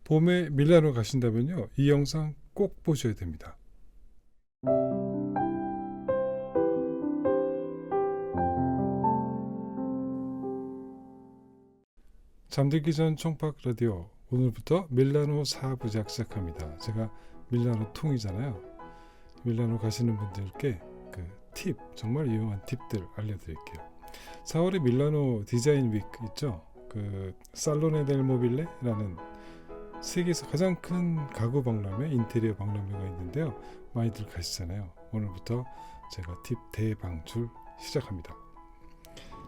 봄에 밀라노 가신다면요, 이 영상 꼭 보셔야 됩니다. 잠들기 전 총박 라디오, 오늘부터 밀라노 4부작 시작합니다. 제가 밀라노 통이잖아요. 밀라노 가시는 분들께 팁, 정말 유용한 팁들 알려드릴게요. 4월에 밀라노 디자인 위크 있죠. 살로네 델 모빌레라는 세계에서 가장 큰 가구 박람회, 인테리어 박람회가 있는데요. 많이들 가시잖아요. 오늘부터 제가 팁 대방출 시작합니다.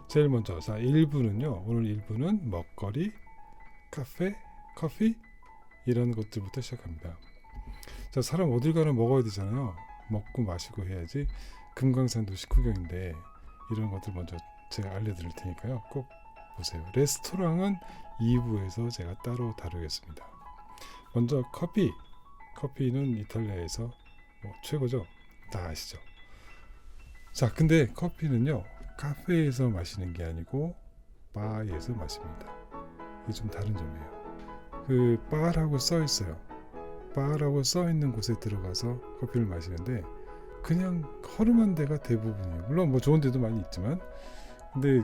제일 먼저 1부는요. 오늘 1부는 먹거리, 카페, 커피 이런 것들부터 시작합니다. 자, 사람 어딜 가나 먹어야 되잖아요. 먹고 마시고 해야지. 금강산 도시 구경인데 이런 것들 먼저 제가 알려드릴 테니까요. 꼭 보세요. 레스토랑은 2부에서 제가 따로 다루겠습니다. 먼저 커피. 커피는 이탈리아에서 최고죠. 다 아시죠. 자, 근데 커피는요, 카페에서 마시는 게 아니고 바에서 마십니다. 이게 좀 다른 점이에요. 바라고 써 있어요. 바라고 써 있는 곳에 들어가서 커피를 마시는데 그냥 허름한 데가 대부분이에요. 물론 좋은 데도 많이 있지만, 근데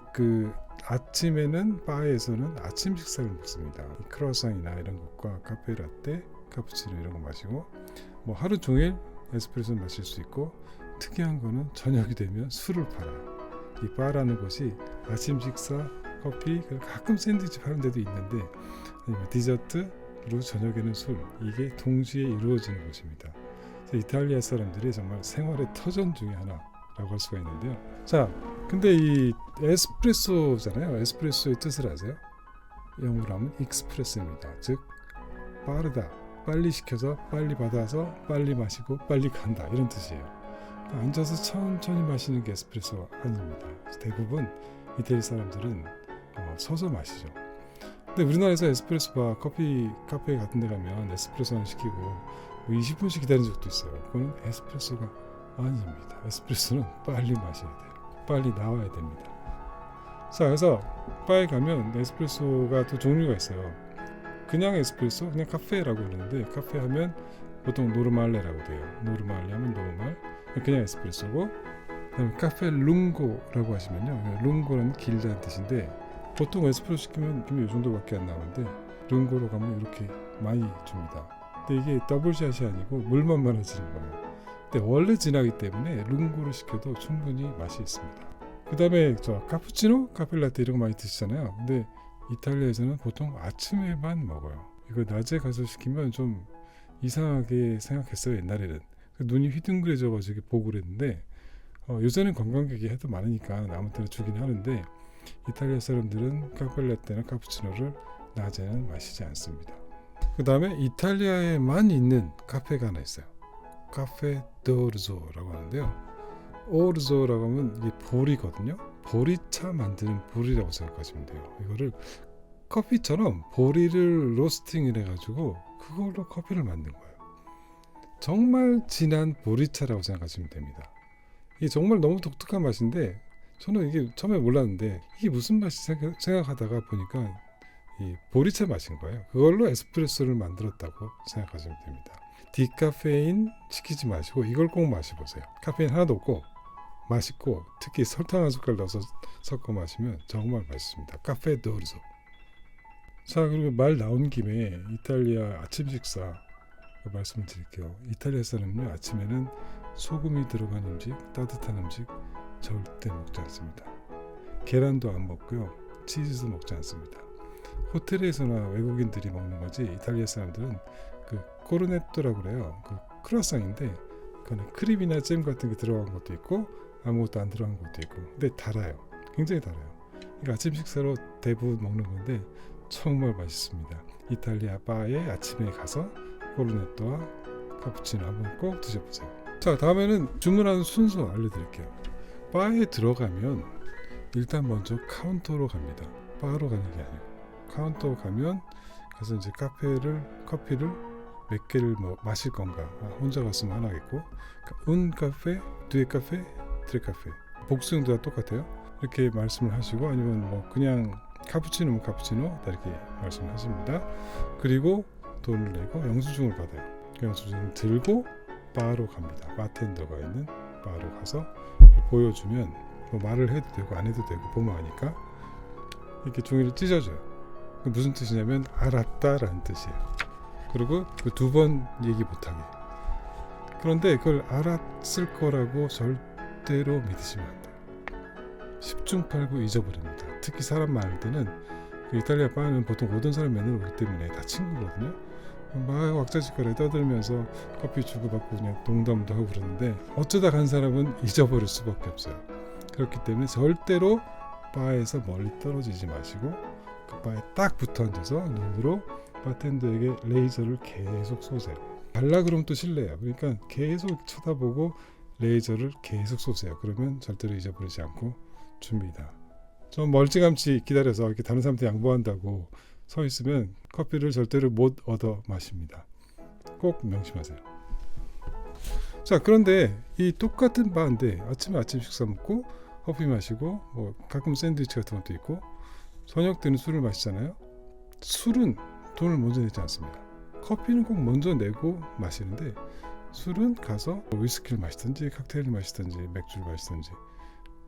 아침에는 바에서는 아침 식사를 먹습니다. 크루아상이나 이런 것과 카페 라떼, 카푸치노 이런 거 마시고, 하루 종일 에스프레소 마실 수 있고, 특이한 거는 저녁이 되면 술을 팔아요. 이 바라는 곳이 아침 식사, 커피, 가끔 샌드위치 파는 데도 있는데, 아니면 디저트, 그리고 저녁에는 술, 이게 동시에 이루어지는 곳입니다. 이탈리아 사람들이 정말 생활의 터전 중에 하나라고 할 수가 있는데요. 자, 근데 이 에스프레소잖아요. 에스프레소의 뜻을 아세요? 영어로 하면 익스프레소입니다. 즉 빠르다, 빨리 시켜서 빨리 받아서 빨리 마시고 빨리 간다, 이런 뜻이에요. 앉아서 천천히 마시는 게 에스프레소 아닙니다. 대부분 이태리 사람들은 서서 마시죠. 근데 우리나라에서 에스프레소 바, 커피 카페 같은 데 가면 에스프레소 하나 시키고 20분씩 기다린 적도 있어요. 그거는 에스프레소가 아닙니다. 에스프레소는 빨리 마셔야 돼요. 빨리 나와야 됩니다. 자, 그래서 바에 가면 에스프레소가 또 종류가 있어요. 그냥 에스프레소, 그냥 카페라고 그러는데, 카페 하면 보통 노르말레라고 돼요. 노르말레 하면 노르말, 그냥 에스프레소고, 그다음에 카페 룽고라고 하시면요, 룽고는 길다는 뜻인데, 보통 에스프레소 시키면 이 정도밖에 안 나오는데 룽고로 가면 이렇게 많이 줍니다. 근데 이게 더블샷이 아니고 물만 많아지는 거예요. 근데 원래 진하기 때문에 룽고로 시켜도 충분히 맛이 있습니다. 그 다음에 카푸치노, 카페라떼 이런 거 많이 드시잖아요. 근데 이탈리아에서는 보통 아침에만 먹어요. 이거 낮에 가서 시키면 좀 이상하게 생각했어요. 옛날에는 눈이 휘둥그레져 가지고 보고 그랬는데, 요새는 관광객이 해도 많으니까 아무 때나 주긴 하는데, 이탈리아 사람들은 카페라떼나 카푸치노를 낮에는 마시지 않습니다. 그 다음에 이탈리아에만 있는 카페가 하나 있어요. 카페 도르조라고 하는데요. 오르조라고 하면 이게 보리거든요. 보리차 만드는 보리라고 생각하시면 돼요. 이거를 커피처럼 보리를 로스팅을 해가지고 그걸로 커피를 만든 거예요. 정말 진한 보리차라고 생각하시면 됩니다. 이게 정말 너무 독특한 맛인데, 저는 이게 처음에 몰랐는데 이게 무슨 맛이 생각하다가 보니까 이 보리차 맛인 거예요. 그걸로 에스프레소를 만들었다고 생각하시면 됩니다. 디카페인 시키지 마시고 이걸 꼭 마셔보세요. 카페인 하나도 없고 맛있고, 특히 설탕 한 숟갈 넣어서 섞어 마시면 정말 맛있습니다. 카페 도르조. 자, 그리고 말 나온 김에 이탈리아 아침 식사 말씀을 드릴게요. 이탈리아 사람은요, 아침에는 소금이 들어간 음식, 따뜻한 음식 절대 먹지 않습니다. 계란도 안 먹고요, 치즈도 먹지 않습니다. 호텔에서나 외국인들이 먹는 거지, 이탈리아 사람들은 코르네토라고 그래요. 크루아상인데 그거는 크림이나 잼 같은 게 들어간 것도 있고 아무것도 안 들어간 것도 있고, 근데 달아요. 굉장히 달아요. 그러니까 아침 식사로 대부분 먹는 건데 정말 맛있습니다. 이탈리아 바에 아침에 가서 코르네토와 카푸치노 한번 꼭 드셔보세요. 자, 다음에는 주문하는 순서 알려드릴게요. 바에 들어가면 일단 먼저 카운터로 갑니다. 바로 가는 게 아니고 카운터 가면 가서 이제 커피를 몇 개를 마실 건가, 혼자 갔으면 하나겠고, un 카페, 두에 카페, 트레 카페, 복수형도 다 똑같아요. 이렇게 말씀을 하시고, 아니면 그냥 카푸치노면 카푸치노 이렇게 말씀하십니다. 그리고 돈을 내고 영수증을 받아요. 그 영수증을 들고 바로 갑니다. 바텐더가 있는 바로 가서 보여주면 뭐 말을 해도 되고 안 해도 되고 보면 아니까 이렇게 종이를 찢어줘요. 무슨 뜻이냐면 알았다라는 뜻이에요. 그리고 그 2번 얘기 못하게. 그런데 그걸 알았을 거라고 절대로 믿으시면 안 돼요. 10중8구 잊어버립니다. 특히 사람 많을 때는 그 이탈리아 바는 보통 모든 사람 맨날 오기 때문에 다 친구거든요. 막 왁자지껄하게 떠들면서 커피 주고받고 그냥 농담도 하고 그러는데 어쩌다 간 사람은 잊어버릴 수밖에 없어요. 그렇기 때문에 절대로 바에서 멀리 떨어지지 마시고 그 바에 딱 붙어 앉아서 눈으로 바텐더에게 레이저를 계속 쏘세요. 발라 그러면 또 실례예요. 그러니까 계속 쳐다보고 레이저를 계속 쏘세요. 그러면 절대로 잊어버리지 않고 줍니다. 좀 멀찌감치 기다려서 이렇게 다른 사람한테 양보한다고 서 있으면 커피를 절대로 못 얻어 마십니다. 꼭 명심하세요. 자, 그런데 이 똑같은 바인데 아침에 아침 식사 먹고 커피 마시고 뭐 가끔 샌드위치 같은 것도 있고 저녁 때는 술을 마시잖아요. 술은 돈을 먼저 내지 않습니다. 커피는 꼭 먼저 내고 마시는데 술은 가서 위스키를 마시든지 칵테일을 마시든지 맥주를 마시든지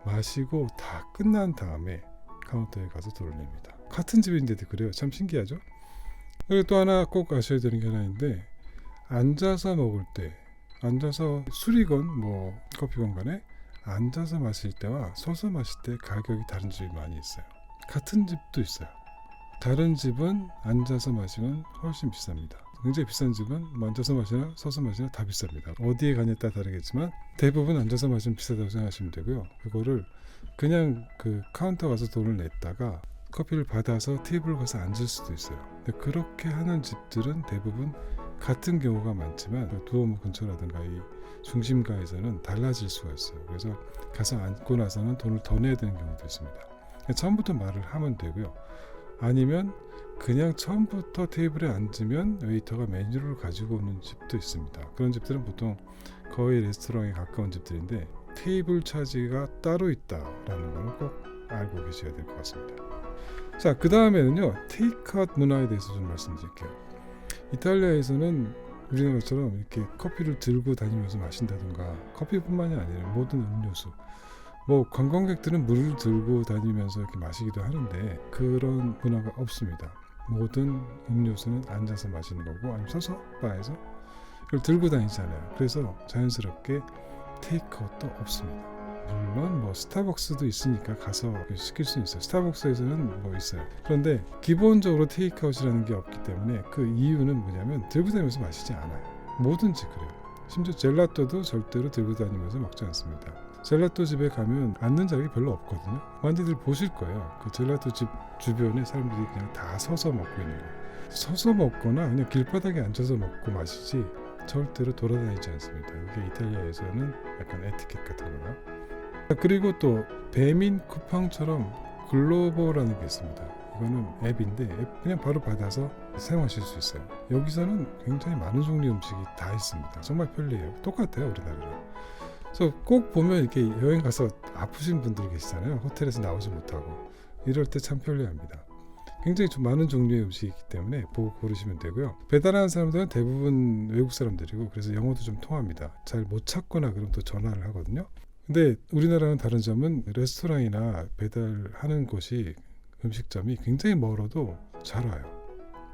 마시고 다 끝난 다음에 카운터에 가서 돈을 냅니다. 같은 집인데도 그래요. 참 신기하죠? 그리고 또 하나 꼭 아셔야 되는 게 하나 있는데 앉아서 먹을 때 앉아서 술이건 뭐 커피건 간에 앉아서 마실 때와 서서 마실 때 가격이 다른 집이 많이 있어요. 같은 집도 있어요. 다른 집은 앉아서 마시면 훨씬 비쌉니다. 굉장히 비싼 집은 앉아서 마시나 서서 마시나 다 비쌉니다. 어디에 가냐에 따라 다르겠지만 대부분 앉아서 마시면 비싸다고 생각하시면 되고요. 그거를 그냥 그 카운터 가서 돈을 냈다가 커피를 받아서 테이블 가서 앉을 수도 있어요. 근데 그렇게 하는 집들은 대부분 같은 경우가 많지만 그 두오모 근처라든가 이 중심가에서는 달라질 수가 있어요. 그래서 가서 앉고 나서는 돈을 더 내야 되는 경우도 있습니다. 처음부터 말을 하면 되고요. 아니면 그냥 처음부터 테이블에 앉으면 웨이터가 메뉴를 가지고 오는 집도 있습니다. 그런 집들은 보통 거의 레스토랑에 가까운 집들인데 테이블 차지가 따로 있다라는 걸 꼭 알고 계셔야 될 것 같습니다. 자, 그 다음에는요, 테이크아웃 문화에 대해서 좀 말씀드릴게요. 이탈리아에서는 우리나라처럼 이렇게 커피를 들고 다니면서 마신다든가 커피뿐만이 아니라 모든 음료수, 뭐 관광객들은 물을 들고 다니면서 이렇게 마시기도 하는데 그런 문화가 없습니다. 모든 음료수는 앉아서 마시는 거고 아니면 서서 바에서 이걸 들고 다니잖아요. 그래서 자연스럽게 테이크아웃도 없습니다. 물론 뭐 스타벅스도 있으니까 가서 시킬 수 있어요. 스타벅스에서는 뭐 있어요. 그런데 기본적으로 테이크아웃이라는 게 없기 때문에 그 이유는 뭐냐면 들고 다니면서 마시지 않아요. 뭐든지 그래요. 심지어 젤라또도 절대로 들고 다니면서 먹지 않습니다. 젤라또 집에 가면 앉는 자리가 별로 없거든요. 많이들 보실 거예요. 그 젤라또 집 주변에 사람들이 그냥 다 서서 먹고 있는 거예요. 서서 먹거나 그냥 길바닥에 앉아서 먹고 마시지 절대로 돌아다니지 않습니다. 이게 이탈리아에서는 약간 에티켓 같은 거예요. 그리고 또 배민 쿠팡처럼 글로버라는 게 있습니다. 이거는 앱인데 앱 그냥 바로 받아서 사용하실 수 있어요. 여기서는 굉장히 많은 종류의 음식이 다 있습니다. 정말 편리해요. 똑같아요, 우리나라랑. 그래서 꼭 보면 이렇게 여행 가서 아프신 분들 계시잖아요. 호텔에서 나오지 못하고 이럴 때 참 편리합니다. 굉장히 좀 많은 종류의 음식이 있기 때문에 보고 고르시면 되고요. 배달하는 사람들은 대부분 외국 사람들이고 그래서 영어도 좀 통합니다. 잘 못 찾거나 그럼 또 전화를 하거든요. 근데 우리나라는 다른 점은 레스토랑이나 배달하는 곳이 음식점이 굉장히 멀어도 잘 와요.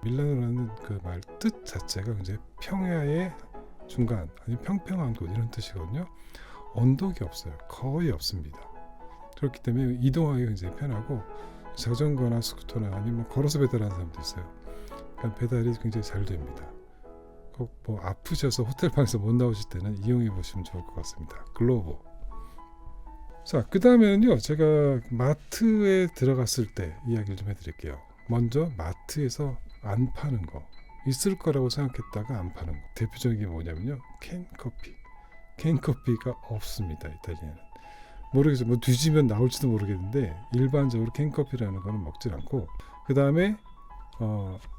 밀라노라는 그 말 뜻 자체가 이제 평야의 중간 아니면 평평한 곳 이런 뜻이거든요. 언덕이 없어요. 거의 없습니다. 그렇기 때문에 이동하기 굉장히 편하고 자전거나 스쿠터나 아니면 걸어서 배달하는 사람도 있어요. 그러니까 배달이 굉장히 잘 됩니다. 꼭 뭐 아프셔서 호텔방에서 못 나오실 때는 이용해 보시면 좋을 것 같습니다. 글로버. 자, 그 다음에는요, 제가 마트에 들어갔을 때 이야기를 좀 해드릴게요. 먼저 마트에서 안 파는 거, 있을 거라고 생각했다가 안 파는 거. 대표적인 게 뭐냐면요, 캔커피. 캔커피가 없습니다, 이탈리아는. 모르겠어요. 뭐 뒤지면 나올지도 모르겠는데 일반적으로 캔커피라는 거는 먹질 않고, 그 다음에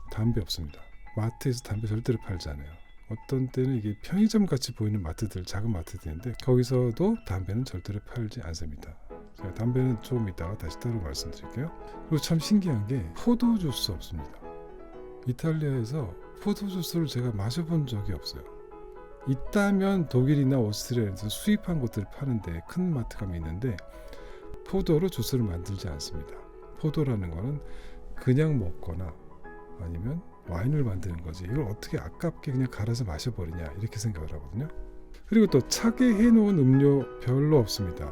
담배 없습니다. 마트에서 담배 절대로 팔지 않아요. 어떤 때는 이게 편의점 같이 보이는 마트들, 작은 마트들인데 거기서도 담배는 절대로 팔지 않습니다. 제가 담배는 조금 이따가 다시 따로 말씀드릴게요. 그리고 참 신기한 게 포도 주스 없습니다. 이탈리아에서 포도 주스를 제가 마셔본 적이 없어요. 있다면 독일이나 오스트리아에서 수입한 곳들 파는데 큰 마트 가면 있는데 포도로 주스를 만들지 않습니다. 포도라는 거는 그냥 먹거나 아니면 와인을 만드는 거지, 이걸 어떻게 아깝게 그냥 갈아서 마셔버리냐 이렇게 생각을 하거든요. 그리고 또 차게 해놓은 음료 별로 없습니다.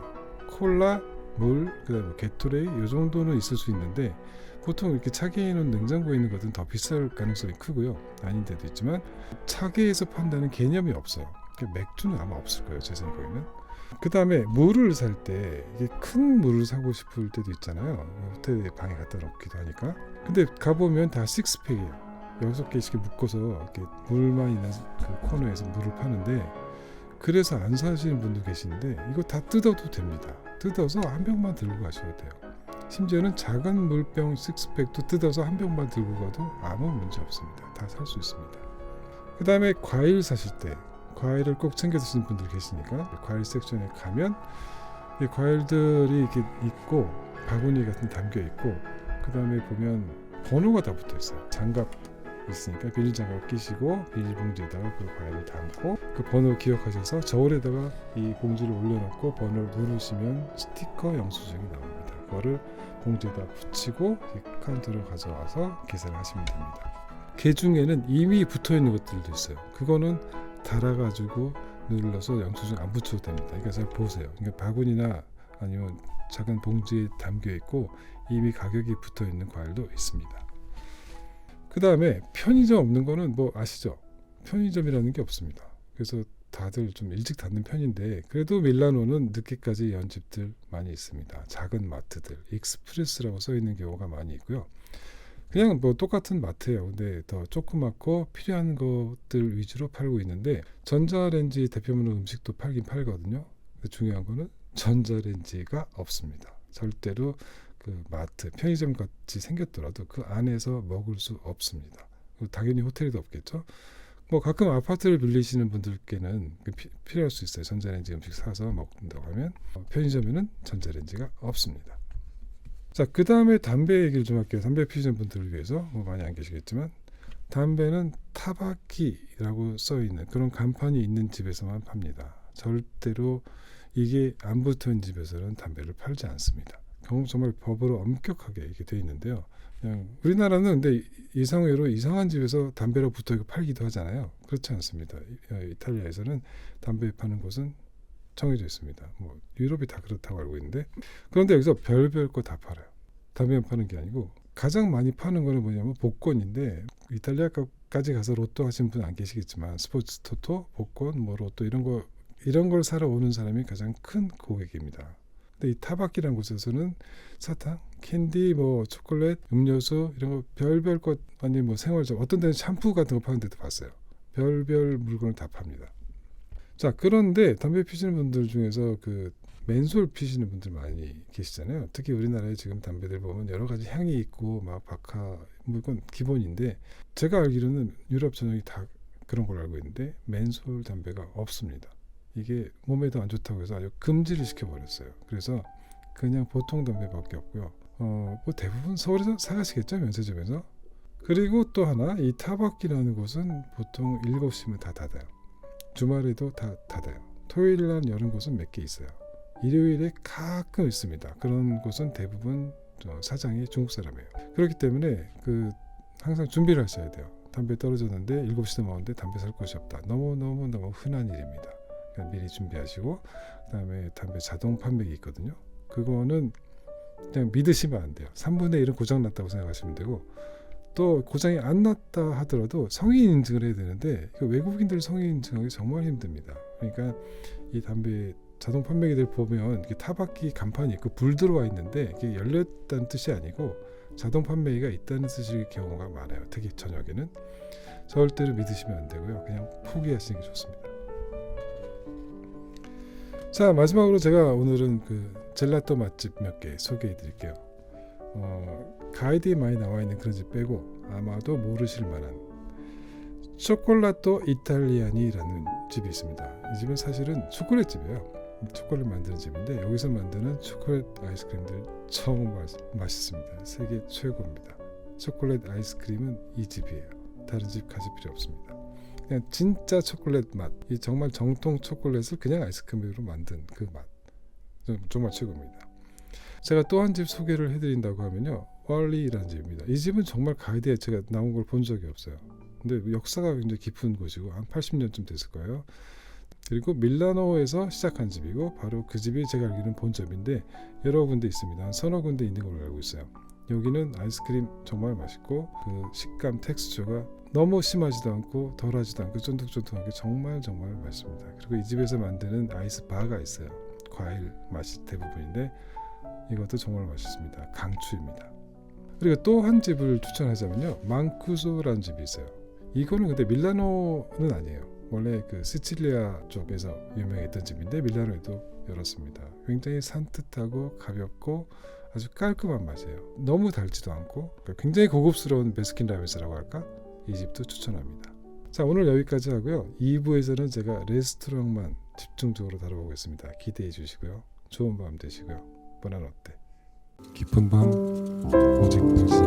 콜라, 물, 그다음에 게토레이 이 정도는 있을 수 있는데 보통 이렇게 차게 해놓은 냉장고에 있는 것은 더 비쌀 가능성이 크고요. 아닌 데도 있지만 차게해서 판다는 개념이 없어요. 맥주는 아마 없을 거예요, 제 생각에는. 그 다음에 물을 살 때 큰 물을 사고 싶을 때도 있잖아요. 호텔에 방에 갖다 놓기도 하니까. 근데 가보면 다 식스팩이에요. 6개씩 묶어서 이렇게 물만 있는 그 코너에서 물을 파는데, 그래서 안 사시는 분도 계시는데 이거 다 뜯어도 됩니다. 뜯어서 한 병만 들고 가셔도 돼요. 심지어는 작은 물병 식스팩도 뜯어서 한 병만 들고 가도 아무 문제 없습니다. 다 살 수 있습니다. 그 다음에 과일 사실 때 과일을 꼭 챙겨 드시는 분들 계시니까 과일 섹션에 가면 이 과일들이 이렇게 있고 바구니 같은 데 담겨 있고, 그 다음에 보면 번호가 다 붙어 있어요. 장갑 있으니까 비닐 장갑 끼시고 비닐봉지에다가 그 과일을 담고 그 번호 기억하셔서 저울에다가 이 봉지를 올려놓고 번호를 누르시면 스티커 영수증이 나옵니다. 그거를 봉지에다 붙이고 카운터로 가져와서 계산을 하시면 됩니다. 그 중에는 이미 붙어있는 것들도 있어요. 그거는 달아가지고 눌러서 영수증 안 붙여도 됩니다. 그러니까 잘 보세요. 그러니까 바구니나 아니면 작은 봉지에 담겨 있고 이미 가격이 붙어 있는 과일도 있습니다. 그 다음에 편의점 없는 거는 뭐 아시죠? 편의점이라는 게 없습니다. 그래서 다들 좀 일찍 닫는 편인데 그래도 밀라노는 늦게까지 연 집들 많이 있습니다. 작은 마트들, 익스프레스라고 써 있는 경우가 많이 있고요. 그냥 뭐 똑같은 마트예요. 근데 더 조그맣고 필요한 것들 위주로 팔고 있는데 전자레인지 대표문의 음식도 팔긴 팔거든요. 근데 중요한 거는 전자레인지가 없습니다. 절대로 그 마트, 편의점 같이 생겼더라도 그 안에서 먹을 수 없습니다. 당연히 호텔에도 없겠죠. 뭐 가끔 아파트를 빌리시는 분들께는 필요할 수 있어요. 전자레인지 음식 사서 먹는다고 하면. 편의점에는 전자레인지가 없습니다. 자, 그 다음에 담배 얘기를 좀 할게요. 담배 피우시는 분들을 위해서. 뭐 많이 안 계시겠지만 담배는 타바키라고 써있는 그런 간판이 있는 집에서만 팝니다. 절대로 이게 안 붙어있는 집에서는 담배를 팔지 않습니다. 정말 법으로 엄격하게 이렇게 되어 있는데요. 그냥 우리나라는 근데 이상외로 이상한 집에서 담배로 붙어 있고 팔기도 하잖아요. 그렇지 않습니다. 이탈리아에서는 담배 파는 곳은 정해져 있습니다. 뭐 유럽이 다 그렇다고 알고 있는데, 그런데 여기서 별별 거 다 팔아요. 담배만 파는 게 아니고 가장 많이 파는 거는 뭐냐면 복권인데, 이탈리아까지 가서 로또 하시는 분 안 계시겠지만 스포츠 토토, 복권, 뭐 로또 이런 걸 사러 오는 사람이 가장 큰 고객입니다. 근데 이 타바키라는 곳에서는 사탕, 캔디, 뭐 초콜릿, 음료수 이런 거 별별 것, 아니 뭐 생활적, 어떤 데는 샴푸 같은 거 파는 데도 봤어요. 별별 물건을 다 팝니다. 자, 그런데 담배 피시는 분들 중에서 그 맨솔 피시는 분들 많이 계시잖아요. 특히 우리나라에 지금 담배들 보면 여러 가지 향이 있고 막 박하, 뭐 이건 기본인데, 제가 알기로는 유럽 전역이 다 그런 걸 알고 있는데 맨솔 담배가 없습니다. 이게 몸에도 안 좋다고 해서 아주 금지를 시켜버렸어요. 그래서 그냥 보통 담배밖에 없고요. 뭐 대부분 서울에서 사가시겠죠, 면세점에서. 그리고 또 하나, 이 타바키라는 곳은 보통 7시면 다 닫아요. 주말에도 다 닫아요. 토요일 날 여는 곳은 몇 개 있어요. 일요일에 가끔 있습니다. 그런 곳은 대부분 사장이 중국 사람이에요. 그렇기 때문에 항상 준비를 하셔야 돼요. 담배 떨어졌는데 7시 넘었는데 담배 살 곳이 없다. 너무 흔한 일입니다. 그러니까 미리 준비하시고, 그다음에 담배 자동 판매기 있거든요. 그거는 그냥 믿으시면 안 돼요. 3분의 1은 고장 났다고 생각하시면 되고, 또 고장이 안 났다 하더라도 성인 인증을 해야 되는데 외국인들 성인 인증하기 정말 힘듭니다. 그러니까 이 담배 자동 판매기들 보면 이렇게 타바키 간판이 있고 불 들어와 있는데 이게 열렸다는 뜻이 아니고 자동 판매기가 있다는 뜻일 경우가 많아요. 특히 저녁에는. 절대로 믿으시면 안 되고요. 그냥 포기하시는 게 좋습니다. 자, 마지막으로 제가 오늘은 젤라또 맛집 몇 개 소개해 드릴게요. 가이드에 많이 나와 있는 그런 집 빼고 아마도 모르실 만한 초콜라또 이탈리아니라는 집이 있습니다. 이 집은 사실은 초콜릿 집이에요. 초콜릿 만드는 집인데 여기서 만드는 초콜릿 아이스크림들 정말 맛있습니다. 세계 최고입니다. 초콜릿 아이스크림은 이 집이에요. 다른 집 가실 필요 없습니다. 그냥 진짜 초콜릿 맛, 이 정말 정통 초콜릿을 그냥 아이스크림으로 만든 그 맛, 정말 최고입니다. 제가 또 한 집 소개를 해드린다고 하면요, 월리라는 집입니다. 이 집은 정말 가이드에 제가 나온 걸 본 적이 없어요. 근데 역사가 굉장히 깊은 곳이고 한 80년쯤 됐을 거예요. 그리고 밀라노에서 시작한 집이고 바로 그 집이 제가 알기로는 본점인데 여러 군데 있습니다. 한 서너 군데 있는 걸로 알고 있어요. 여기는 아이스크림 정말 맛있고 그 식감 텍스처가 너무 심하지도 않고 덜하지도 않고 쫀득쫀득하게 정말 맛있습니다. 그리고 이 집에서 만드는 아이스 바가 있어요. 과일 맛이 대부분인데 이것도 정말 맛있습니다. 강추입니다. 그리고 또 한 집을 추천하자면요, 망쿠소라는 집이 있어요. 이거는 근데 밀라노는 아니에요. 원래 그 시칠리아 쪽에서 유명했던 집인데 밀라노에도 열었습니다. 굉장히 산뜻하고 가볍고 아주 깔끔한 맛이에요. 너무 달지도 않고 굉장히 고급스러운 베스킨라빈스라고 할까? 이 집도 추천합니다. 자, 오늘 여기까지 하고요. 2부에서는 제가 레스토랑만 집중적으로 다뤄보겠습니다. 기대해 주시고요. 좋은 밤 되시고요. 뻔한 어때? 깊은 밤 오직 당신.